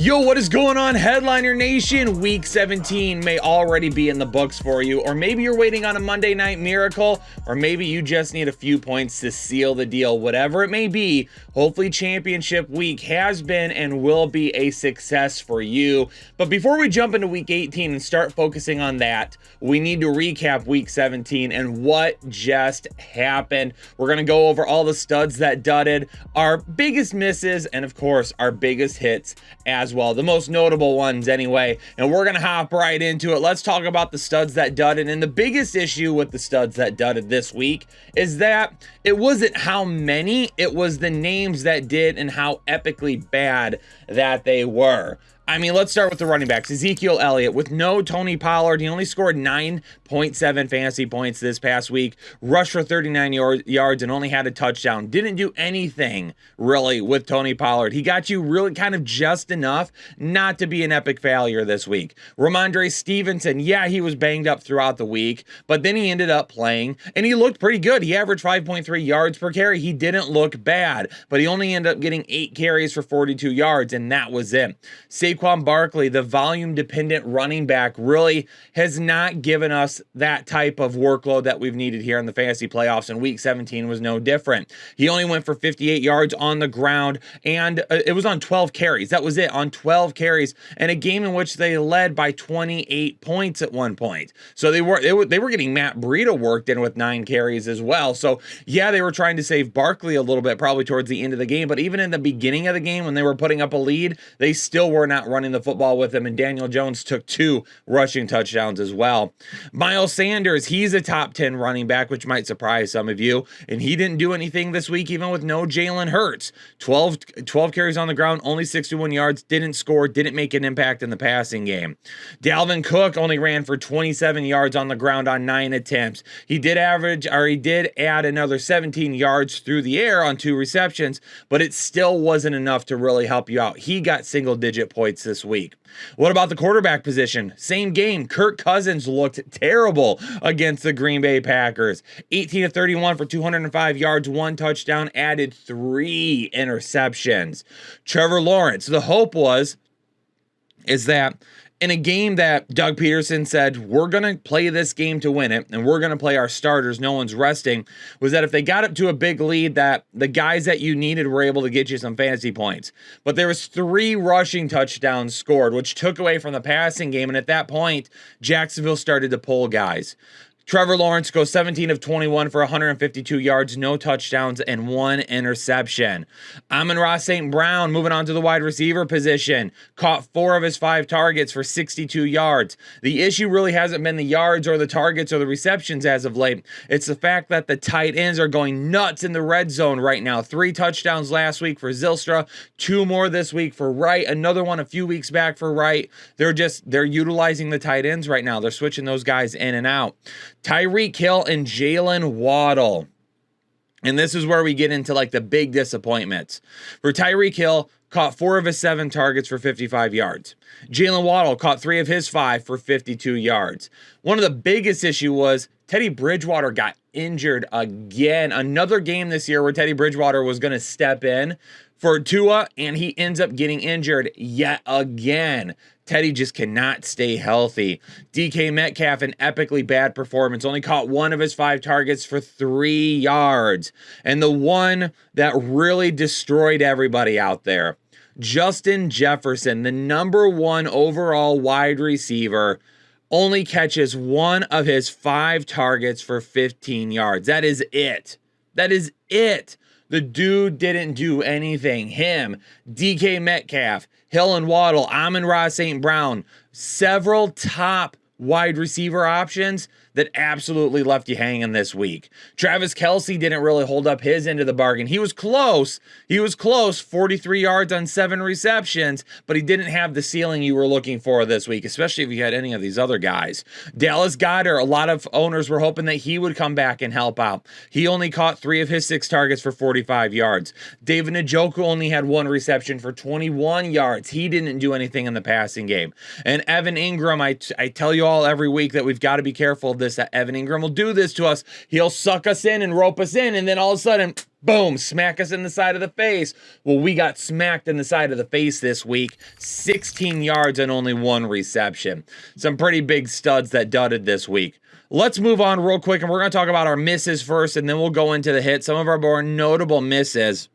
Yo, what is going on, Headliner Nation? Week 17 may already be in the books for you, or maybe you're waiting on a Monday Night Miracle, or maybe you just need a few points to seal the deal. Whatever it may be, hopefully championship week has been and will be a success for you. But before we jump into week 18 and start focusing on that, we need to recap week 17 and what just happened. We're going to go over all the studs that dudded, our biggest misses, and of course, our biggest hits as well, the most notable ones anyway, and we're gonna hop right into it. Let's talk about the studs that dudded. And the biggest issue with the studs that dudded this week is that it wasn't how many, it was the names that did and how epically bad that they were. I mean, let's start with the running backs. Ezekiel Elliott, with no Tony Pollard, he only scored 9.7 fantasy points this past week, rushed for 39 yards and only had a touchdown. Didn't do anything really with Tony Pollard. He got you really kind of just enough not to be an epic failure this week. Ramondre Stevenson, yeah, he was banged up throughout the week, but then he ended up playing and he looked pretty good. He averaged 5.3 yards per carry. He didn't look bad, but he only ended up getting 8 carries for 42 yards, and that was it. Saquon Barkley, the volume-dependent running back, really has not given us that type of workload that we've needed here in the fantasy playoffs, and week 17 was no different. He only went for 58 yards on the ground, and it was on 12 carries. That was it, on 12 carries, and a game in which they led by 28 points at one point. So they were getting Matt Breida worked in with 9 carries as well. So yeah, they were trying to save Barkley a little bit, probably towards the end of the game, but even in the beginning of the game when they were putting up a lead, they still were not running the football with him, and Daniel Jones took 2 rushing touchdowns as well. Miles Sanders, he's a top 10 running back, which might surprise some of you, and he didn't do anything this week even with no Jalen Hurts. 12 carries on the ground, only 61 yards, didn't score, didn't make an impact in the passing game. Dalvin Cook only ran for 27 yards on the ground on 9 attempts. He did add another 17 yards through the air on 2 receptions, but it still wasn't enough to really help you out. He got single-digit points this week. What about the quarterback position? Same game. Kirk Cousins looked terrible against the Green Bay Packers. 18 of 31 for 205 yards, 1 touchdown, added 3 interceptions. Trevor Lawrence, the hope is that in a game that Doug Peterson said, we're going to play this game to win it, and we're going to play our starters, no one's resting, was that if they got up to a big lead, that the guys that you needed were able to get you some fantasy points. But there was 3 rushing touchdowns scored, which took away from the passing game, and at that point, Jacksonville started to pull guys. Trevor Lawrence goes 17 of 21 for 152 yards, no touchdowns, and 1 interception. Amon-Ra St. Brown, moving on to the wide receiver position, caught 4 of his 5 targets for 62 yards. The issue really hasn't been the yards or the targets or the receptions as of late. It's the fact that the tight ends are going nuts in the red zone right now. 3 touchdowns last week for Zylstra, 2 more this week for Wright, another one a few weeks back for Wright. They're utilizing the tight ends right now. They're switching those guys in and out. Tyreek Hill and Jalen Waddle. And this is where we get into like the big disappointments. For Tyreek Hill, caught 4 of his 7 targets for 55 yards. Jalen Waddle caught 3 of his 5 for 52 yards. One of the biggest issue was Teddy Bridgewater got injured again. Another game this year where Teddy Bridgewater was going to step in for Tua, and he ends up getting injured yet again. Teddy just cannot stay healthy. DK Metcalf, an epically bad performance, only caught 1 of his 5 targets for 3 yards. And the one that really destroyed everybody out there, Justin Jefferson, the number 1 overall wide receiver, only catches 1 of his 5 targets for 15 yards. That is it. That is it. The dude didn't do anything. Him, DK Metcalf, Hill and Waddle, Amon-Ra St. Brown, several top wide receiver options that absolutely left you hanging this week. Travis Kelce didn't really hold up his end of the bargain. He was close. 43 yards on 7 receptions, but he didn't have the ceiling you were looking for this week, especially if you had any of these other guys. Dallas Goedert, a lot of owners were hoping that he would come back and help out. He only caught 3 of his 6 targets for 45 yards. David Njoku only had 1 reception for 21 yards. He didn't do anything in the passing game. And Evan Ingram, I tell you all every week that we've got to be careful of this, that Evan Ingram will do this to us. He'll suck us in and rope us in, and then all of a sudden, boom, smack us in the side of the face. Well, we got smacked in the side of the face this week. 16 yards and only 1 reception. Some pretty big studs that dudded this week. Let's move on real quick, and we're going to talk about our misses first, and then we'll go into the hits. Some of our more notable misses.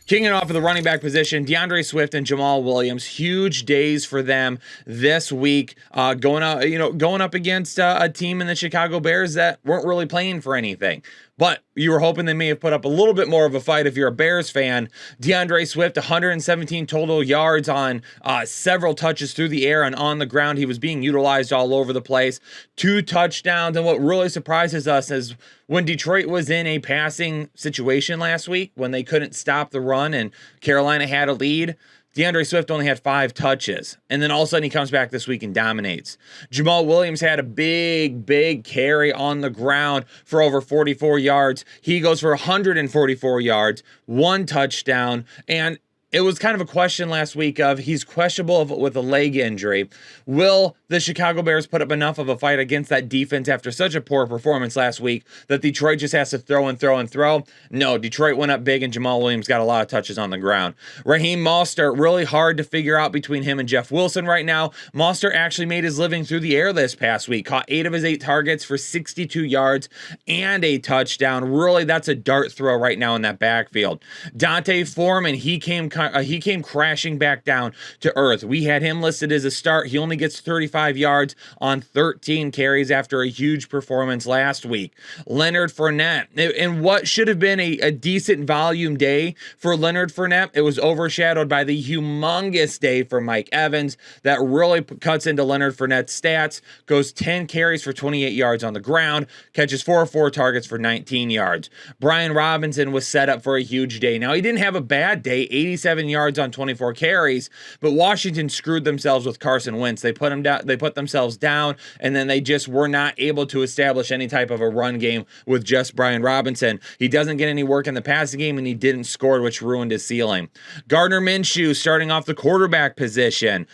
Kicking off of the running back position, DeAndre Swift and Jamal Williams, huge days for them this week, going up against a team in the Chicago Bears that weren't really playing for anything. But you were hoping they may have put up a little bit more of a fight if you're a Bears fan. DeAndre Swift, 117 total yards on several touches through the air and on the ground. He was being utilized all over the place. 2 touchdowns. And what really surprises us is when Detroit was in a passing situation last week, when they couldn't stop the run and Carolina had a lead, DeAndre Swift only had 5 touches, and then all of a sudden he comes back this week and dominates. Jamal Williams had a big carry on the ground for over 44 yards. He goes for 144 yards, 1 touchdown, and it was kind of a question last week of he's questionable with a leg injury. Will the Chicago Bears put up enough of a fight against that defense after such a poor performance last week that Detroit just has to throw and throw and throw? No, Detroit went up big and Jamal Williams got a lot of touches on the ground. Raheem Mostert, really hard to figure out between him and Jeff Wilson right now. Mostert actually made his living through the air this past week. Caught 8 of his 8 targets for 62 yards and a touchdown. Really, that's a dart throw right now in that backfield. Dante Foreman, he came crashing back down to earth. We had him listed as a start. He only gets 35 yards on 13 carries after a huge performance last week. Leonard Fournette, and what should have been a decent volume day for Leonard Fournette, it was overshadowed by the humongous day for Mike Evans that really cuts into Leonard Fournette's stats. Goes 10 carries for 28 yards on the ground, catches 4 targets for 19 yards. Brian Robinson was set up for a huge day. Now, he didn't have a bad day, 87 yards on 24 carries, but Washington screwed themselves with Carson Wentz. They put themselves down, and then they just were not able to establish any type of a run game with just Brian Robinson. He doesn't get any work in the passing game, and he didn't score, which ruined his ceiling. Gardner Minshew, starting off the quarterback position,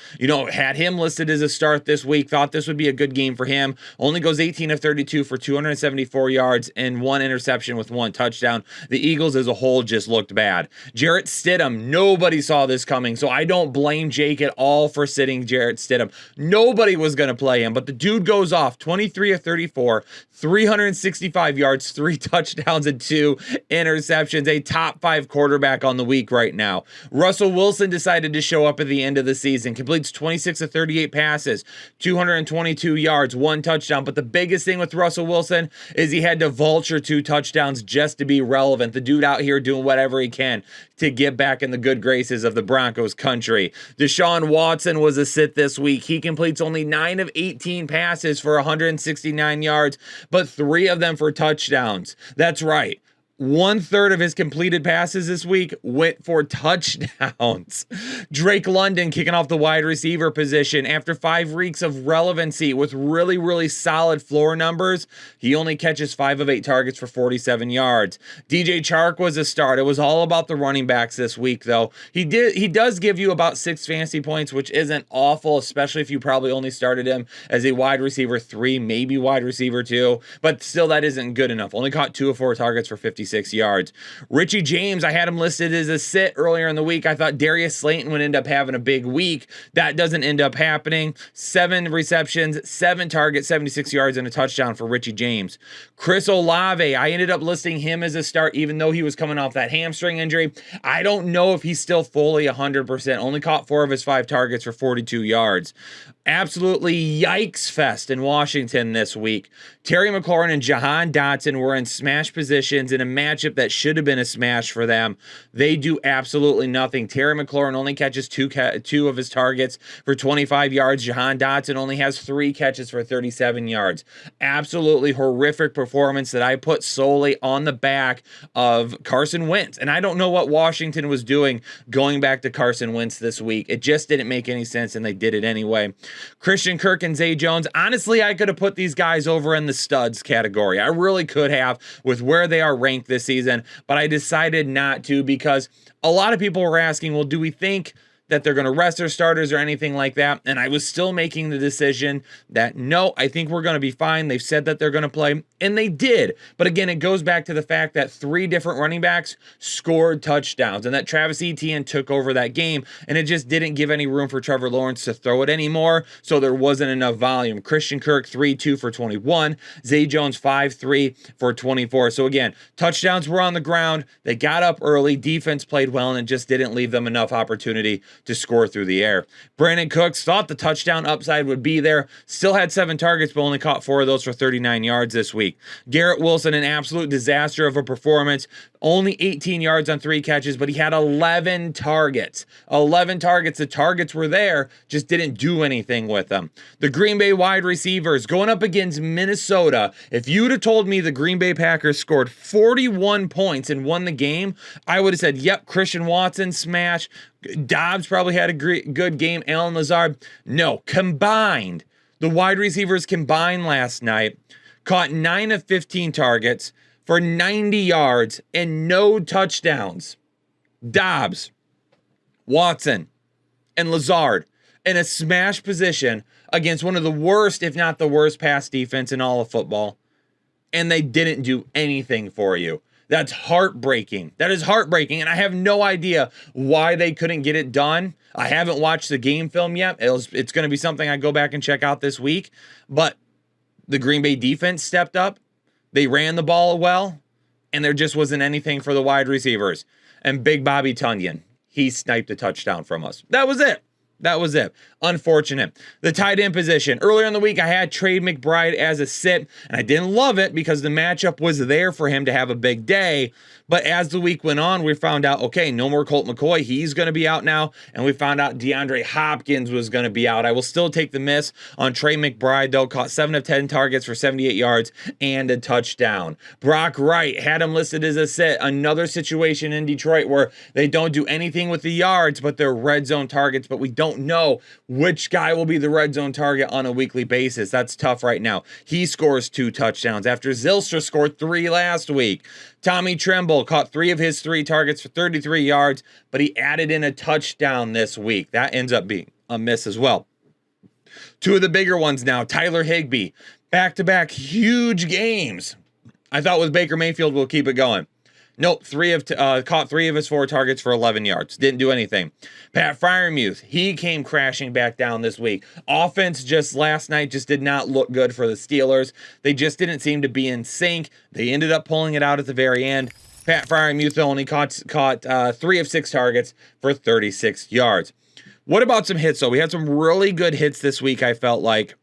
had him listed as a start this week. Thought this would be a good game for him. Only goes 18 of 32 for 274 yards and 1 interception with 1 touchdown. The Eagles as a whole just looked bad. Jarrett Stidham, nobody saw this coming, so I don't blame Jake at all for sitting Jarrett Stidham. Nobody was going to play him, but the dude goes off 23 of 34, 365 yards, 3 touchdowns, and 2 interceptions. A top 5 quarterback on the week right now. Russell Wilson decided to show up at the end of the season, completes 26 of 38 passes, 222 yards, 1 touchdown. But the biggest thing with Russell Wilson is he had to vulture 2 touchdowns just to be relevant. The dude out here doing whatever he can to get back in the good graces of the Broncos country. Deshaun Watson was a sit this week. He completes only 9 of 18 passes for 169 yards, but 3 of them for touchdowns. That's right. 1/3 of his completed passes this week went for touchdowns. Drake London kicking off the wide receiver position after 5 weeks of relevancy with really solid floor numbers. He only catches 5 of 8 targets for 47 yards. DJ Chark was a start. It was all about the running backs this week, though. He does give you about 6 fantasy points, which isn't awful, especially if you probably only started him as a wide receiver 3, maybe wide receiver 2, but still that isn't good enough. Only caught 2 of 4 targets for 56 yards. Richie James, I had him listed as a sit earlier in the week. I thought Darius Slayton would end up having a big week. That doesn't end up happening. 7 receptions, 7 targets, 76 yards, and a touchdown for Richie James. Chris Olave, I ended up listing him as a start even though he was coming off that hamstring injury. I don't know if he's still fully 100%. Only caught 4 of his 5 targets for 42 yards. Absolutely yikes fest in Washington this week. Terry McLaurin and Jahan Dotson were in smash positions in a matchup that should have been a smash for them. They do absolutely nothing. Terry McLaurin only catches 2 of his targets for 25 yards. Jahan Dotson only has 3 catches for 37 yards. Absolutely horrific performance that I put solely on the back of Carson Wentz. And I don't know what Washington was doing going back to Carson Wentz this week. It just didn't make any sense, and they did it anyway. Christian Kirk and Zay Jones. Honestly, I could have put these guys over in the studs category. I really could have with where they are ranked this season, but I decided not to because a lot of people were asking, well, do we think that they're going to rest their starters or anything like that. And I was still making the decision that, no, I think we're going to be fine. They've said that they're going to play, and they did. But again, it goes back to the fact that 3 different running backs scored touchdowns and that Travis Etienne took over that game, and it just didn't give any room for Trevor Lawrence to throw it anymore. So there wasn't enough volume. Christian Kirk 3-2 for 21. Zay Jones 5-3 for 24. So again, touchdowns were on the ground. They got up early. Defense played well, and it just didn't leave them enough opportunity to score through the air. Brandon Cooks thought the touchdown upside would be there. Still had 7 targets, but only caught 4 of those for 39 yards this week. Garrett Wilson, an absolute disaster of a performance. Only 18 yards on 3 catches, but he had 11 targets. 11 targets. The targets were there, just didn't do anything with them. The Green Bay wide receivers going up against Minnesota. If you'd have told me the Green Bay Packers scored 41 points and won the game, I would have said, yep, Christian Watson smash. Dobbs probably had a good game. Allen Lazard. No, combined. The wide receivers combined last night caught 9 of 15 targets for 90 yards and no touchdowns. Dobbs, Watson, and Lazard in a smash position against one of the worst, if not the worst, pass defense in all of football. And they didn't do anything for you. That's heartbreaking. That is heartbreaking. And I have no idea why they couldn't get it done. I haven't watched the game film yet. It's going to be something I go back and check out this week. But the Green Bay defense stepped up. They ran the ball well, and there just wasn't anything for the wide receivers. And Big Bobby Tunyon, he sniped a touchdown from us. That was it. That was it. Unfortunate. The tight end position. Earlier in the week, I had Trey McBride as a sit, and I didn't love it because the matchup was there for him to have a big day. But as the week went on, we found out, okay, no more Colt McCoy. He's going to be out now. And we found out DeAndre Hopkins was going to be out. I will still take the miss on Trey McBride, though. Caught 7 of 10 targets for 78 yards and a touchdown. Brock Wright had him listed as a sit. Another situation in Detroit where they don't do anything with the yards, but they're red zone targets. But we don't know which guy will be the red zone target on a weekly basis. That's tough right now. He scores 2 touchdowns after Zylstra scored 3 last week. Tommy Tremble caught 3 of his 3 targets for 33 yards, but he added in a touchdown this week. That ends up being a miss as well. 2 of the bigger ones now. Tyler Higbee, back-to-back huge games. I thought with Baker Mayfield we'll keep it going. Nope, caught 3 of his 4 targets for 11 yards. Didn't do anything. Pat Freiermuth, he came crashing back down this week. Offense just last night just did not look good for the Steelers. They just didn't seem to be in sync. They ended up pulling it out at the very end. Pat Freiermuth only caught 3 of 6 targets for 36 yards. What about some hits, though? We had some really good hits this week, I felt like.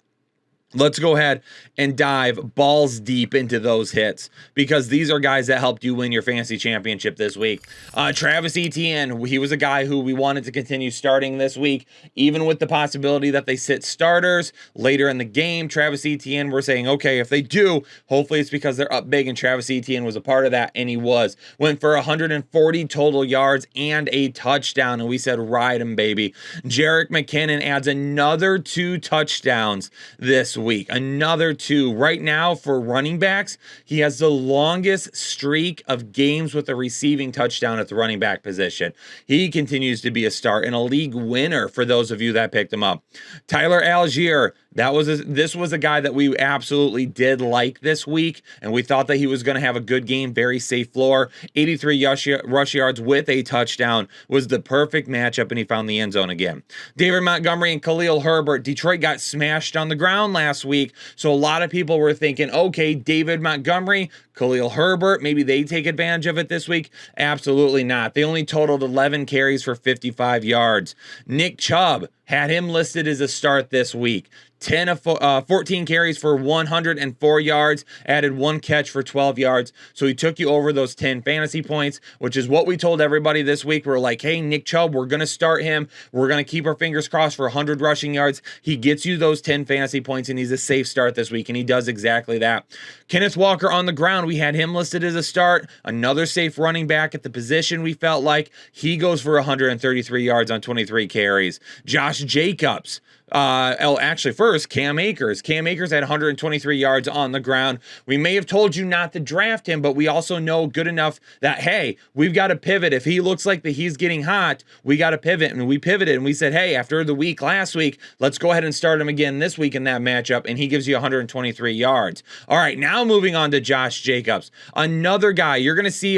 Let's go ahead and dive balls deep into those hits because these are guys that helped you win your fantasy championship this week. Travis Etienne, he was a guy who we wanted to continue starting this week, even with the possibility that they sit starters later in the game. Travis Etienne, we're saying, okay, if they do, hopefully it's because they're up big, and Travis Etienne was a part of that, and he was. Went for 140 total yards and a touchdown, and we said, ride him, baby. Jerick McKinnon adds another 2 touchdowns this week. Another 2. Right now for running backs, he has the longest streak of games with a receiving touchdown at the running back position. He continues to be a start and a league winner for those of you that picked him up. Tyler Algier, this was a guy that we absolutely did like this week, and we thought that he was going to have a good game, very safe floor. 83 rush yards with a touchdown was the perfect matchup, and he found the end zone again. David Montgomery and Khalil Herbert. Detroit got smashed on the ground last week, so a lot of people were thinking, okay, David Montgomery, Khalil Herbert, maybe they take advantage of it this week. Absolutely not. They only totaled 11 carries for 55 yards. Nick Chubb had him listed as a start this week. 14 carries for 104 yards, added 1 catch for 12 yards. So he took you over those 10 fantasy points, which is what we told everybody this week. We're like, hey, Nick Chubb, we're going to start him. We're going to keep our fingers crossed for 100 rushing yards. He gets you those 10 fantasy points, and he's a safe start this week, and he does exactly that. Kenneth Walker on the ground, we had him listed as a start. Another safe running back at the position we felt like. He goes for 133 yards on 23 carries. Josh Josh Jacobs. Actually, first, Cam Akers. Cam Akers had 123 yards on the ground. We may have told you not to draft him, but we also know good enough that, hey, we've got to pivot. If he looks like that he's getting hot, we got to pivot. And we pivoted and we said, hey, after the week last week, let's go ahead and start him again this week in that matchup. And he gives you 123 yards. All right, now moving on to Josh Jacobs. Another guy, you're going to see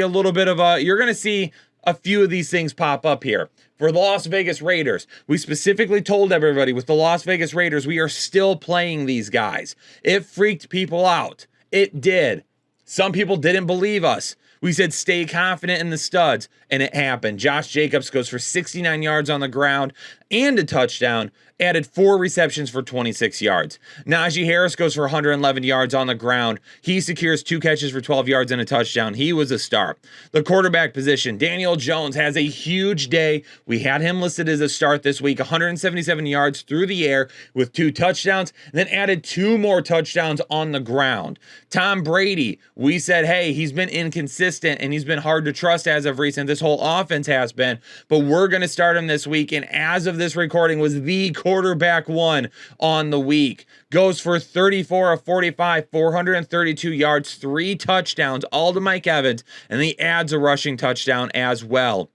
a few of these things pop up here. For the Las Vegas Raiders, we specifically told everybody with the Las Vegas Raiders, we are still playing these guys. It freaked people out. It did. Some people didn't believe us. We said stay confident in the studs, and it happened. Josh Jacobs goes for 69 yards on the ground and a touchdown, added 4 receptions for 26 yards. Najee Harris goes for 111 yards on the ground. He secures 2 catches for 12 yards and a touchdown. He was a star. The quarterback position, Daniel Jones has a huge day. We had him listed as a start this week, 177 yards through the air with 2 touchdowns, then added 2 more touchdowns on the ground. Tom Brady, we said, hey, he's been inconsistent and he's been hard to trust as of recent. This whole offense has been, but we're going to start him this week. And as of this recording, was the quarterback one on the week. Goes for 34 of 45, 432 yards, 3 touchdowns, all to Mike Evans, and he adds a rushing touchdown as well.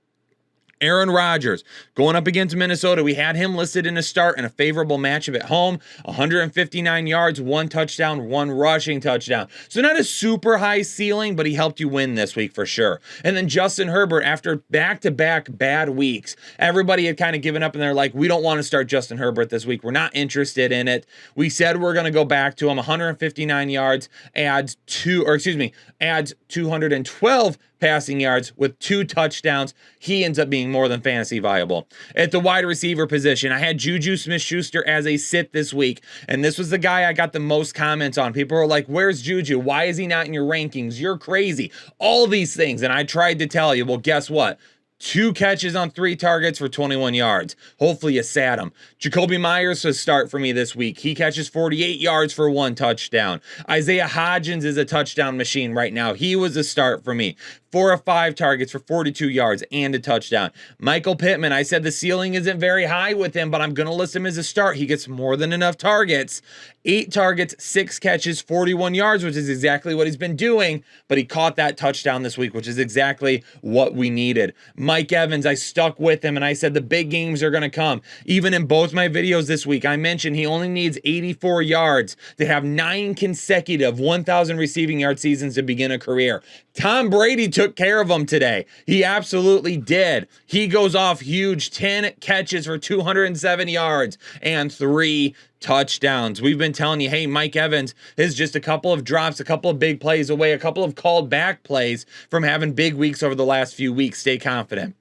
Aaron Rodgers going up against Minnesota. We had him listed in a start in a favorable matchup at home. 159 yards, 1 touchdown, 1 rushing touchdown. So not a super high ceiling, but he helped you win this week for sure. And then Justin Herbert, after back-to-back bad weeks, everybody had kind of given up and they're like, we don't want to start Justin Herbert this week. We're not interested in it. We said we're going to go back to him. 159 yards, adds 212 passing yards with 2 touchdowns. He ends up being more than fantasy viable. At the wide receiver position, I had Juju Smith-Schuster as a sit this week, and this was the guy I got the most comments on. People were like, where's Juju? Why is he not in your rankings? You're crazy. All these things, and I tried to tell you, well, guess what? 2 catches on 3 targets for 21 yards. Hopefully you sat him. Jacoby Myers was a start for me this week. He catches 48 yards for 1 touchdown. Isaiah Hodgins is a touchdown machine right now. He was a start for me. 4 of 5 targets for 42 yards and a touchdown. Michael Pittman, I said the ceiling isn't very high with him, but I'm going to list him as a start. He gets more than enough targets. 8 targets, 6 catches, 41 yards, which is exactly what he's been doing, but he caught that touchdown this week, which is exactly what we needed. Mike Evans, I stuck with him, and I said the big games are going to come. Even in both my videos this week, I mentioned he only needs 84 yards to have 9 consecutive 1,000 receiving yard seasons to begin a career. Tom Brady took care of him today. He absolutely did. He goes off huge, 10 catches for 207 yards and 3 touchdowns. We've been telling you, hey, Mike Evans is just a couple of drops, a couple of big plays away, a couple of called back plays from having big weeks over the last few weeks. Stay confident.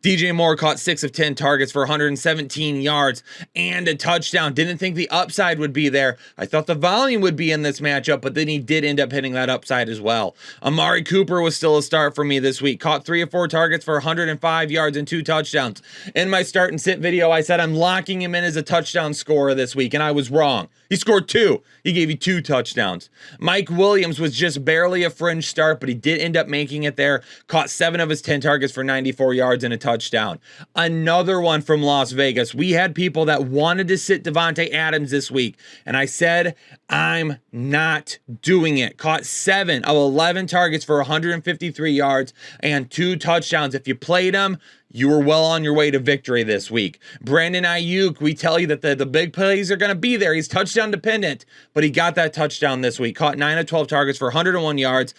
DJ Moore caught 6 of 10 targets for 117 yards and a touchdown. Didn't think the upside would be there. I thought the volume would be in this matchup, but then he did end up hitting that upside as well. Amari Cooper was still a start for me this week. Caught 3 of 4 targets for 105 yards and 2 touchdowns. In my start and sit video, I said I'm locking him in as a touchdown scorer this week, and I was wrong. He scored 2. He gave you 2 touchdowns. Mike Williams was just barely a fringe start, but he did end up making it there. Caught 7 of his 10 targets for 94 yards and a touchdown. Another one from Las Vegas. We had people that wanted to sit Devontae Adams this week, and I said, I'm not doing it. Caught 7 of 11 targets for 153 yards and 2 touchdowns. If you played him, you were well on your way to victory this week. Brandon Ayuk, we tell you that the big plays are going to be there. He's touchdown dependent, but he got that touchdown this week. Caught 9 of 12 targets for 101 yards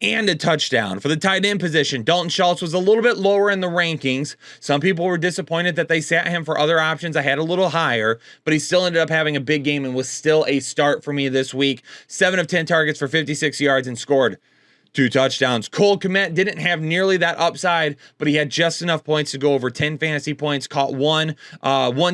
and a touchdown. For the tight end position, Dalton Schultz was a little bit lower in the rankings. Some people were disappointed that they sat him for other options. I had a little higher, but he still ended up having a big game and was still a start for me this week. 7 of 10 targets for 56 yards and scored 2 touchdowns. Cole Kmet didn't have nearly that upside, but he had just enough points to go over 10 fantasy points. Caught 1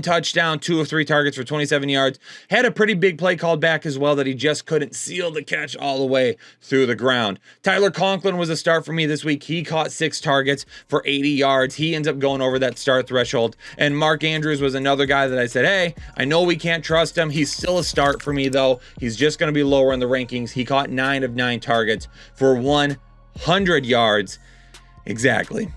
touchdown, 2 of 3 targets for 27 yards. Had a pretty big play called back as well that he just couldn't seal the catch all the way through the ground. Tyler Conklin was a start for me this week. He caught 6 targets for 80 yards. He ends up going over that start threshold. And Mark Andrews was another guy that I said, hey, I know we can't trust him. He's still a start for me, though. He's just going to be lower in the rankings. He caught 9 of 9 targets for 100 yards. Exactly.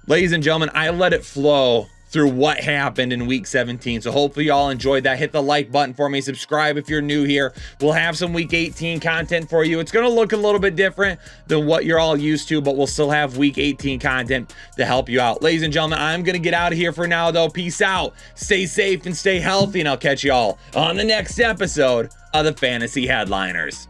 Ladies and gentlemen, I let it flow through what happened in week 17. So hopefully y'all enjoyed that. Hit the like button for me. Subscribe if you're new here. We'll have some week 18 content for you. It's going to look a little bit different than what you're all used to, but we'll still have week 18 content to help you out. Ladies and gentlemen, I'm going to get out of here for now, though. Peace out. Stay safe and stay healthy, and I'll catch y'all on the next episode of the Fantasy Headliners.